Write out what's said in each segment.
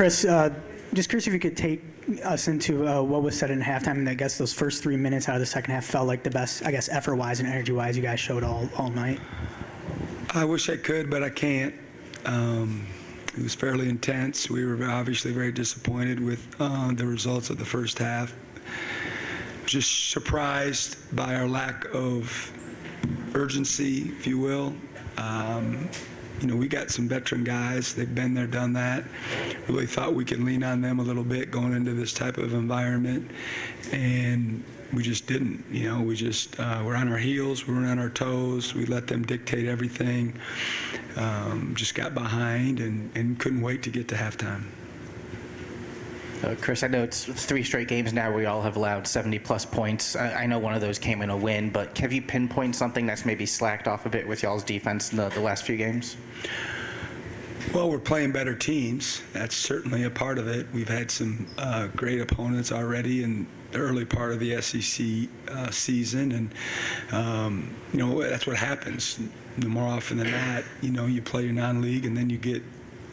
Chris, just curious if you could take us into what was said in halftime, and I guess those first 3 minutes out of the second half felt like the best, I guess, effort-wise and energy-wise you guys showed all night. I wish I could, but I can't. It was fairly intense. We were obviously very disappointed with the results of the first half. Just surprised by our lack of urgency, if you will. We got some veteran guys. They've been there, done that. Really thought we could lean on them a little bit going into this type of environment, and we just didn't. We just were on our heels. We were on our toes. We let them dictate everything. Just got behind and couldn't wait to get to halftime. Chris, I know it's 3 straight games now where we all have allowed 70-plus points. I know one of those came in a win, but have you pinpointed something that's maybe slacked off a bit with y'all's defense in the last few games? Well, we're playing better teams. That's certainly a part of it. We've had some great opponents already in the early part of the SEC season, and that's what happens. More often than not, you play your non-league, and then you get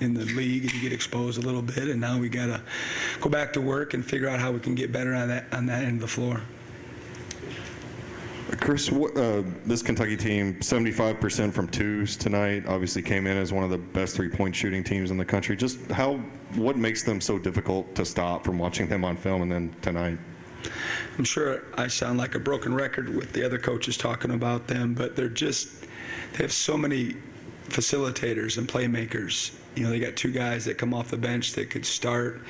in the league and you get exposed a little bit, and now we got to go back to work and figure out how we can get better on that end of the floor. Chris, this Kentucky team, 75% from twos tonight, obviously came in as one of the best three-point shooting teams in the country. Just what makes them so difficult to stop from watching them on film and then tonight? I'm sure I sound like a broken record with the other coaches talking about them, but they have so many facilitators and playmakers. They got 2 guys that come off the bench that could start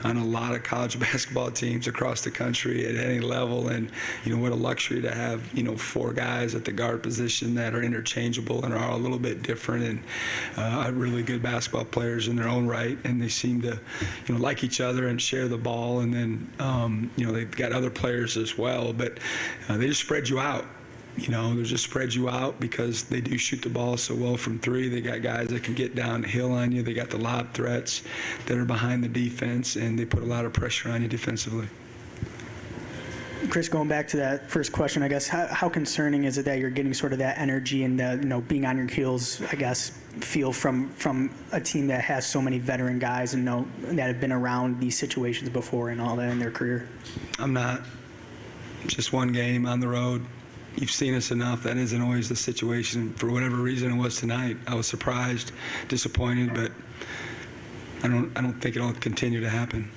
on a lot of college basketball teams across the country at any level, and what a luxury to have 4 guys at the guard position that are interchangeable and are all a little bit different and are really good basketball players in their own right, and they seem to like each other and share the ball, and then they've got other players as well, but they just spread you out. They just spread you out because they do shoot the ball so well from 3. They got guys that can get downhill on you. They got the lob threats that are behind the defense, and they put a lot of pressure on you defensively. Chris, going back to that first question, I guess, how concerning is it that you're getting sort of that energy and the, being on your heels, I guess, feel from a team that has so many veteran guys and that have been around these situations before and all that in their career? I'm not. Just one game on the road. You've seen us enough. That isn't always the situation. For whatever reason it was tonight, I was surprised, disappointed, but I don't think it'll continue to happen.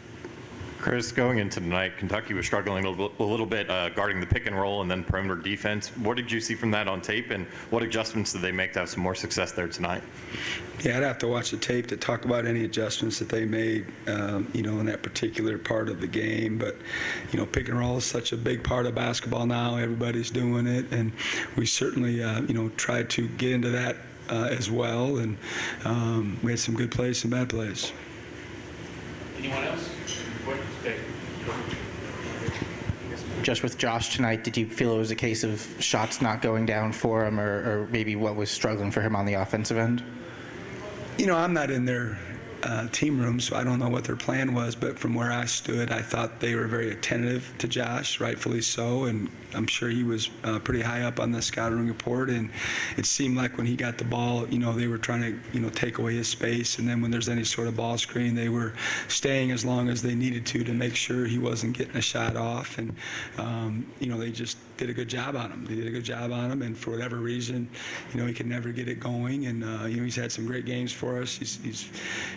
Chris, going into tonight, Kentucky was struggling a little bit guarding the pick and roll and then perimeter defense. What did you see from that on tape, and what adjustments did they make to have some more success there tonight? Yeah, I'd have to watch the tape to talk about any adjustments that they made, in that particular part of the game. But, pick and roll is such a big part of basketball now. Everybody's doing it, and we certainly, tried to get into that as well. And we had some good plays, some bad plays. Anyone else? Just with Josh tonight, did you feel it was a case of shots not going down for him, or maybe what was struggling for him on the offensive end? I'm not in their team room, so I don't know what their plan was, but from where I stood, I thought they were very attentive to Josh, rightfully so, and I'm sure he was pretty high up on the scouting report, and it seemed like when he got the ball, they were trying to, take away his space, and then when there's any sort of ball screen, they were staying as long as they needed to make sure he wasn't getting a shot off, and, they just did a good job on him. They did a good job on him, and for whatever reason, he could never get it going, and, he's had some great games for us. He's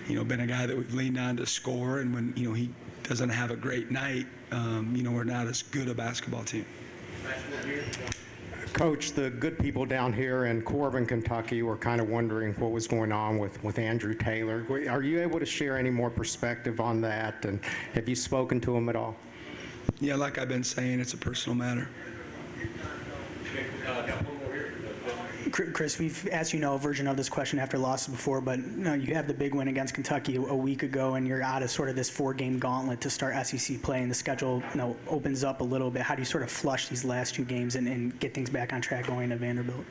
been a guy that we've leaned on to score, and when, he doesn't have a great night, we're not as good a basketball team. Coach, the good people down here in Corbin, Kentucky were kind of wondering what was going on with Andrew Taylor. Are you able to share any more perspective on that, and have you spoken to him at all? Yeah, like I've been saying, it's a personal matter. Chris, we've asked a version of this question after losses before, but you have the big win against Kentucky a week ago, and you're out of sort of this 4-game gauntlet to start SEC play, and the schedule opens up a little bit. How do you sort of flush these last 2 games and get things back on track going to Vanderbilt?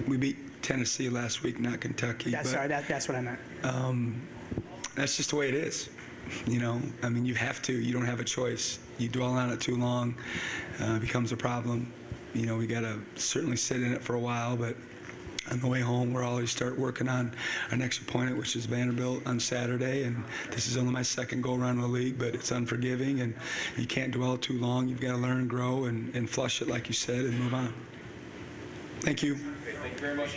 We beat Tennessee last week, not Kentucky. That's what I meant. That's just the way it is. You have to. You don't have a choice. You dwell on it too long, it becomes a problem. We got to certainly sit in it for a while, but on the way home, we'll always start working on our next opponent, which is Vanderbilt on Saturday. And this is only my second go-around in the league, but it's unforgiving, and you can't dwell too long. You've got to learn, grow, and flush it, like you said, and move on. Thank you. Thank you very much.